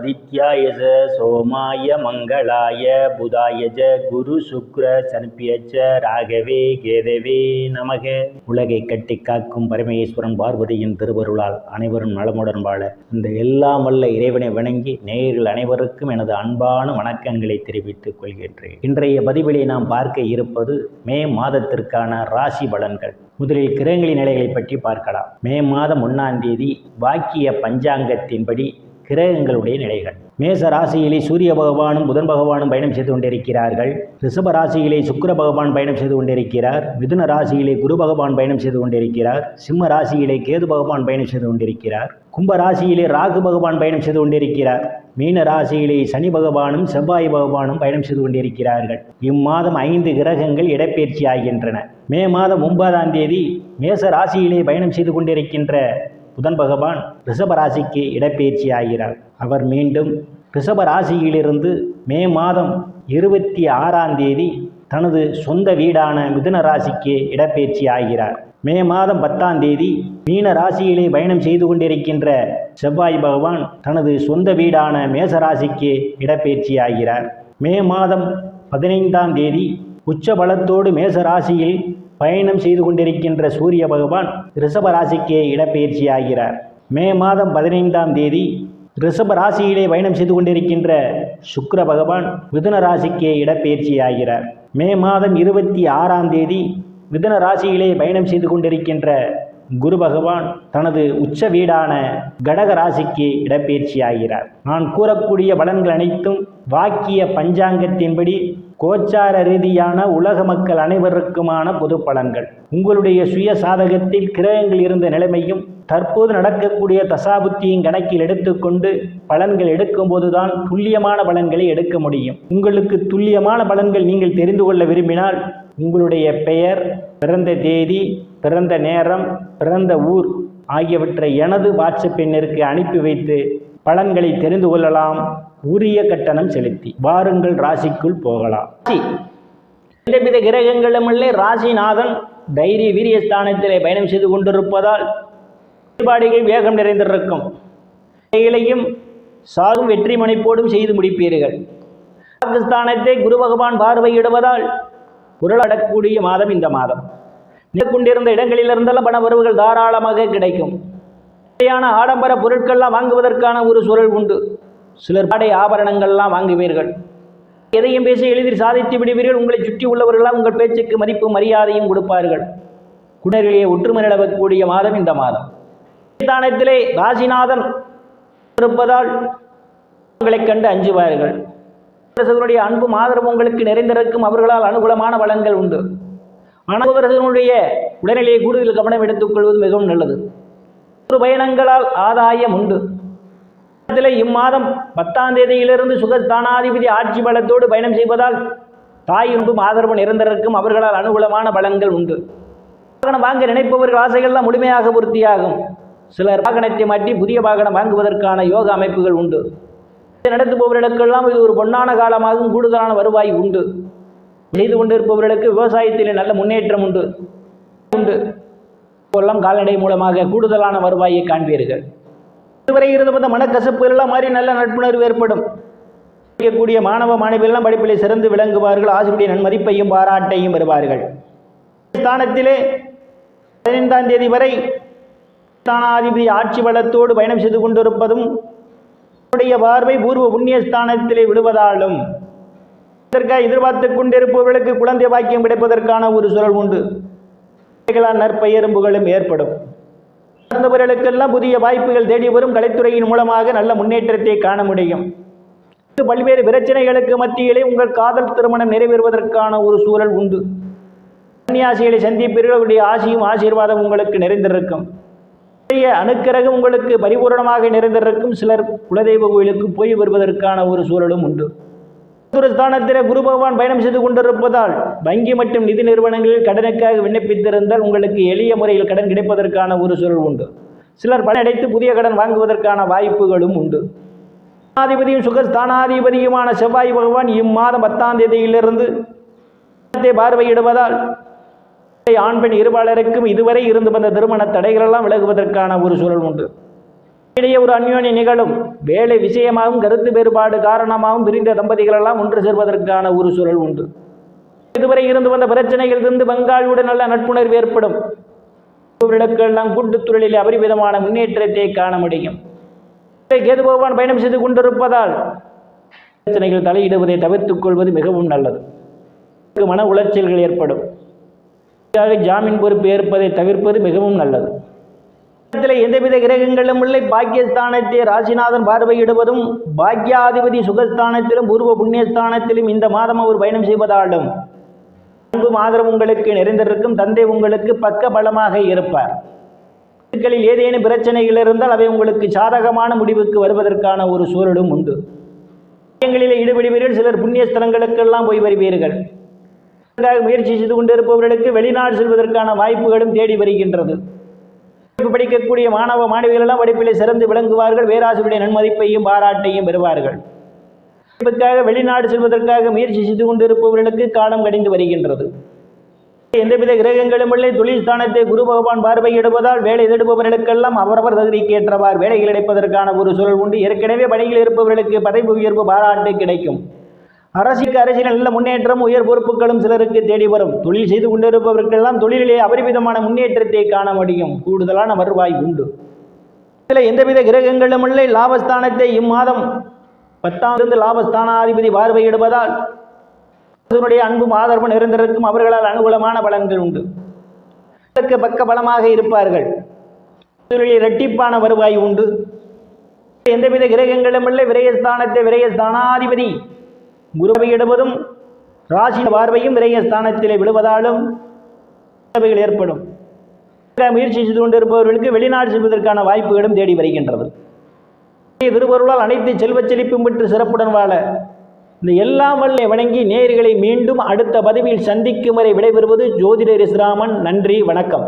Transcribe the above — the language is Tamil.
ஆதித்யாயச சோமாய மங்களாய புதாயஜ குரு சுக்ர சனிப்பியச்ச ராகவே கேதவே நமக. உலகை கட்டி காக்கும் பரமேஸ்வரன் பார்வதியின் திருவருளால் அனைவரும் நலமுடன் வாழ இந்த எல்லாம் வல்ல இறைவனை வணங்கி நேயர்கள் அனைவருக்கும் எனது அன்பான வணக்கங்களை தெரிவித்துக் கொள்கின்றேன். இன்றைய பதிவிலே நாம் பார்க்க இருப்பது மே மாதத்திற்கான ராசி பலன்கள். முதலில் கிரகங்களின் நிலைகளை பற்றி பார்க்கலாம். மே மாதம் 1ஆம் தேதி வாக்கிய பஞ்சாங்கத்தின்படி கிரகங்களுடைய நிலைகள். மேச ராசியிலே சூரிய பகவானும் புதன் பகவானும் பயணம் செய்து கொண்டிருக்கிறார்கள். ரிஷப ராசியிலே சுக்கிர பகவான் பயணம் செய்து கொண்டிருக்கிறார். மிதுன ராசியிலே குரு பகவான் பயணம் செய்து கொண்டிருக்கிறார். சிம்ம ராசியிலே கேது பகவான் பயணம் செய்து கொண்டிருக்கிறார். கும்ப ராசியிலே ராகு பகவான் பயணம் செய்து கொண்டிருக்கிறார். மீன ராசியிலே சனி பகவானும் செவ்வாய் பகவானும் பயணம் செய்து கொண்டிருக்கிறார்கள். இம்மாதம் 5 கிரகங்கள் இடப்பெயர்ச்சி ஆகின்றன. மே மாதம் 9ஆம் தேதி மேச ராசியிலே பயணம் செய்து கொண்டிருக்கின்ற புதன் பகவான் ரிஷப ராசிக்கு இடப்பெயர்ச்சி ஆகிறார். அவர் மீண்டும் ரிஷப ராசியிலிருந்து மே மாதம் 26ஆம் தேதி தனது சொந்த வீடான மிதுன ராசிக்கு இடப்பெயர்ச்சி ஆகிறார். மே மாதம் 10ஆம் தேதி மீன ராசியிலே பயணம் செய்து கொண்டிருக்கின்ற செவ்வாய் பகவான் தனது சொந்த வீடான மேச ராசிக்கு இடப்பெயர்ச்சி ஆகிறார். மே மாதம் 15ஆம் தேதி உச்ச பலத்தோடு மேச ராசியில் பயணம் செய்து கொண்டிருக்கின்ற சூரிய பகவான் ரிஷப ராசிக்கு இடப்பெயர்ச்சி ஆகிறார். மே மாதம் 15ஆம் தேதி ரிஷப ராசியிலே பயணம் செய்து கொண்டிருக்கின்ற சுக்கிர பகவான் மிதுன ராசிக்கு இடப்பெயர்ச்சி ஆகிறார். மே மாதம் 26ஆம் தேதி மிதுன ராசியிலே பயணம் செய்து கொண்டிருக்கின்ற குரு பகவான் தனது உச்ச வீடான கடக ராசிக்கு இடப்பெயர்ச்சி ஆகிறார். நான் கூறக்கூடிய பலன்கள் அனைத்தும் வாக்கிய பஞ்சாங்கத்தின்படி கோச்சார ரீதியான உலக மக்கள் அனைவருக்குமான பொது பலன்கள். உங்களுடைய சுய சாதகத்தில் கிரகங்கள் இருந்த நிலைமையும் தற்போது நடக்கக்கூடிய தசாபுத்தியும் கணக்கில் எடுத்துக்கொண்டு பலன்கள் எடுக்கும்போதுதான் துல்லியமான பலன்களை எடுக்க முடியும். உங்களுக்கு துல்லியமான பலன்கள் நீங்கள் தெரிந்து கொள்ள விரும்பினால் உங்களுடைய பெயர், பிறந்த தேதி, பிறந்த நேரம், பிறந்த ஊர் ஆகியவற்றை எனது வாட்ஸ்அப் எண்ணிற்கு அனுப்பி வைத்து பலன்களை தெரிந்து கொள்ளலாம். உரிய கட்டணம் செலுத்தி வாருங்கள், ராசிக்குள் போகலாம். எந்தவித கிரகங்களுமில்லை. ராசிநாதன் தைரிய வீரியஸ்தானத்திலே பயணம் செய்து கொண்டிருப்பதால் செயல்பாடுகள் வேகம் நிறைந்திருக்கும். செயலையும் சாகும் வெற்றி மனைப்போடும் செய்து முடிப்பீர்கள். பாகிஸ்தானத்தை குரு பகவான் பார்வையிடுவதால் பொருளடக்கூடிய மாதம் இந்த மாதம். கொண்டிருந்த இடங்களிலிருந்தெல்லாம் பண வரவுகள் தாராளமாக கிடைக்கும். ஆடம்பர பொருட்கள்லாம் வாங்குவதற்கான ஒரு சூழல் உண்டு. சிலர் ஆடை ஆபரணங்கள்லாம் வாங்குவீர்கள். எதையும் பேசி எளிதில் சாதித்து விடுவீர்கள். உங்களை சுற்றி உள்ளவர்களாம் உங்கள் பேச்சுக்கு மதிப்பு மரியாதையும் கொடுப்பார்கள். குணரிலேயே ஒற்றுமை நிலவக்கூடிய மாதம் இந்த மாதம். ஸ்தானத்திலே ராசிநாதன் இருப்பதால் உங்களை கண்டு அஞ்சுவார்கள். அரசனுடைய அன்பும் ஆதரவு உங்களுக்கு நிறைந்திருக்கும். அவர்களால் அனுகூலமான பலன்கள் உண்டு. ஆனால் அவர்களுடைய உடல்நிலையை கூடுதல் கவனம் எடுத்துக்கொள்வது மிகவும் நல்லது. பயணங்களால் ஆதாயம் உண்டு. இம்மாதம் 10ஆம் தேதியிலிருந்து சுகஸ்தானாதிபதி ஆட்சி பலத்தோடு பயணம் செய்வதால் தாய் அன்பும் ஆதரவு நிறைந்திருக்கும். அவர்களால் அனுகூலமான பலன்கள் உண்டு. வாகனம் வாங்க நினைப்பவர்கள் ஆசைகள்லாம் முழுமையாக பூர்த்தியாகும். சிலர் வாகனத்தை மாற்றி புதிய வாகனம் வாங்குவதற்கான யோக அமைப்புகள் உண்டு. நடத்துபவர்களுக்கெல்லாம் இது ஒரு பொன்னான காலமாகவும் கூடுதலான வருவாய் உண்டு. செய்து கொண்டிருப்பவர்களுக்கு விவசாயத்தில் நல்ல முன்னேற்றம் உண்டு. எல்லாம் கால்நடை மூலமாக கூடுதலான வருவாயை காண்பீர்கள். இதுவரை இருந்த மனக்கசப்புகள் எல்லாம் மாறி நல்ல நட்புணர்வு ஏற்படும். படிக்கக்கூடிய மாணவ மாணவியெல்லாம் படிப்பிலே சிறந்து விளங்குவார்கள். ஆசிரியருடைய நன்மதிப்பையும் பாராட்டையும் பெறுவார்கள். ஸ்தானத்திலே 15ஆம் தேதி வரை ஸ்தானாதிபதி ஆட்சி பலத்தோடு பயணம் செய்து கொண்டிருப்பதும் பார்வை பூர்வ புண்ணிய ஸ்தானத்திலே விடுவதாலும் இதற்காக எதிர்பார்த்து கொண்டிருப்பவர்களுக்கு குழந்தை பாக்கியம் கிடைப்பதற்கான ஒரு சூழல் உண்டு. நற்பெயரும்புகளும் ஏற்படும். பிறந்தவர்களுக்கெல்லாம் புதிய வாய்ப்புகள் தேடி வரும். கலைத்துறையின் மூலமாக நல்ல முன்னேற்றத்தை காண முடியும். பல்வேறு பிரச்சனைகளுக்கு மத்தியிலே உங்கள் காதல் திருமணம் நிறைவேறுவதற்கான ஒரு சூழல் உண்டு. கன்னியாசிகளை சந்திப்பீர்கள். அவருடைய ஆசியும் ஆசீர்வாதம் உங்களுக்கு நிறைந்திருக்கும். அணுக்கிரகம் உங்களுக்கு பரிபூர்ணமாக நிறைந்திருக்கும். சிலர் குலதெய்வ கோயிலுக்கு போய் வருவதற்கான ஒரு சூழலும் உண்டு. ஸ்தானத்தில் குரு பகவான் பயணம் செய்து கொண்டிருப்பதால் வங்கி மற்றும் நிதி நிறுவனங்களில் கடனுக்காக விண்ணப்பித்திருந்தால் உங்களுக்கு எளிய முறையில் கடன் கிடைப்பதற்கான ஒரு சூழல் உண்டு. சிலர் பணம் அடைத்து புதிய கடன் வாங்குவதற்கான வாய்ப்புகளும் உண்டு. ஸ்தானாதிபதியும் சுகஸ்தானாதிபதியுமான செவ்வாய் பகவான் இம்மாதம் 10ஆம் தேதியிலிருந்து பார்வையிடுவதால் ஆண் பெண் இருபாலருக்கும் இதுவரை இருந்து வந்த திருமண தடைகளெல்லாம் விலகுவதற்கான ஒரு சூழல் உண்டு. இடையே ஒரு அந்யோன்யம் நிகழும். வேலை விஷயமாகவும் கருத்து வேறுபாடு காரணமாகவும் பிரிந்த தம்பதிகள் எல்லாம் ஒன்று சேர்வதற்கான ஒரு சூழல் உண்டு. இதுவரை இருந்து வந்த பிரச்சனைகள் இருந்து பங்காளியுடன் நல்ல நட்புணர்வு ஏற்படும். இவர்களுக்கெல்லாம் கூட்டுத் தொழிலில் அபரிமிதமான முன்னேற்றத்தை காண முடியும். கேது பகவான் பயணம் செய்து கொண்டிருப்பதால் பிரச்சனைகள் தலையிடுவதை தவிர்த்துக் கொள்வது மிகவும் நல்லது. மன உளைச்சல்கள் ஏற்படும். ஜாமீன் பொறுப்பு ஏற்பதை தவிர்ப்பது மிகவும் நல்லது. எந்தவித கிரகங்களும் இல்லை. பாக்கியஸ்தானத்தை ராசிநாதன் பார்வையிடுவதும் பாக்கியாதிபதி சுகஸ்தானத்திலும் பூர்வ புண்ணியஸ்தானத்திலும் இந்த மாதம் அவர் பயணம் செய்வதாலும் அன்பும் ஆதரவு உங்களுக்கு நிறைந்திருக்கும். தந்தை உங்களுக்கு பக்க பலமாக இருப்பார். ஏதேனும் பிரச்சனைகள் இருந்தால் அவை உங்களுக்கு சாதகமான முடிவுக்கு வருவதற்கான ஒரு சூழலும் உண்டு. ஈடுபடுவீர்கள். சிலர் புண்ணிய ஸ்தலங்களுக்கெல்லாம் போய் வருவீர்கள். முயற்சி செய்து கொண்டிருப்பவர்களுக்கு வெளிநாடு செல்வதற்கான வாய்ப்புகளும் தேடி வருகின்றது. படிக்கக்கூடிய மாணவ மாணவிகள் எல்லாம் படிப்பிலே சிறந்து விளங்குவார்கள். பேராசிரியருடைய நன்மதிப்பையும் பாராட்டையும் பெறுவார்கள். படிப்புக்காக வெளிநாடு செல்வதற்காக முயற்சி செய்து கொண்டிருப்பவர்களுக்கு காலம் கடிந்து வருகின்றது. எந்தவித கிரகங்களும் இல்லை. தொழில் ஸ்தானத்தை குரு பகவான் பார்வையிடுவதால் வேலை தேடுபவர்களுக்கெல்லாம் அவரவர் தகுதிக்கு ஏற்றவாறு வேலைகள் கிடைப்பதற்கான ஒரு சூழல் உண்டு. ஏற்கனவே பணியில் இருப்பவர்களுக்கு பதவி உயர்வு பாராட்டு கிடைக்கும். அரசியல் நல்ல முன்னேற்றம் உயர் பொறுப்புகளும் சிலருக்கு தேடி வரும். தொழில் செய்து கொண்டிருப்பவர்களெல்லாம் தொழிலிலே அபரிமிதமான முன்னேற்றத்தை காண முடியும். கூடுதலான வருவாய் உண்டு. இதில் எந்தவித கிரகங்களும் இல்லை. லாபஸ்தானத்தை இம்மாதம் 10ஆம் லாபஸ்தானாதிபதி பார்வையிடுவதால் அன்பும் ஆதரவும் நிறைந்திருக்கும். அவர்களால் அனுகூலமான பலன்கள் உண்டு. பக்க பலமாக இருப்பார்கள். இரட்டிப்பான வருவாய் உண்டு. எந்தவித கிரகங்களும் இல்லை. விரயஸ்தானத்தை விரயஸ்தானாதிபதி குருவையிடுவதும் ராசி பார்வையும் விரயஸ்தானத்திலே விழுவதாலும் ஏற்படும். முயற்சி செய்து கொண்டிருப்பவர்களுக்கு வெளிநாடு செல்வதற்கான வாய்ப்புகளும் தேடி வருகின்றது. திருவருளால் அனைத்து செல்வச் செழிப்பும் பெற்று சிறப்புடன் வாழ இந்த எல்லாம் வல்ல வணங்கி நேயர்களை மீண்டும் அடுத்த பதிவில் சந்திக்கும் வரை விடைபெறுவது ஜோதிடர் இஸ்ராமன். நன்றி, வணக்கம்.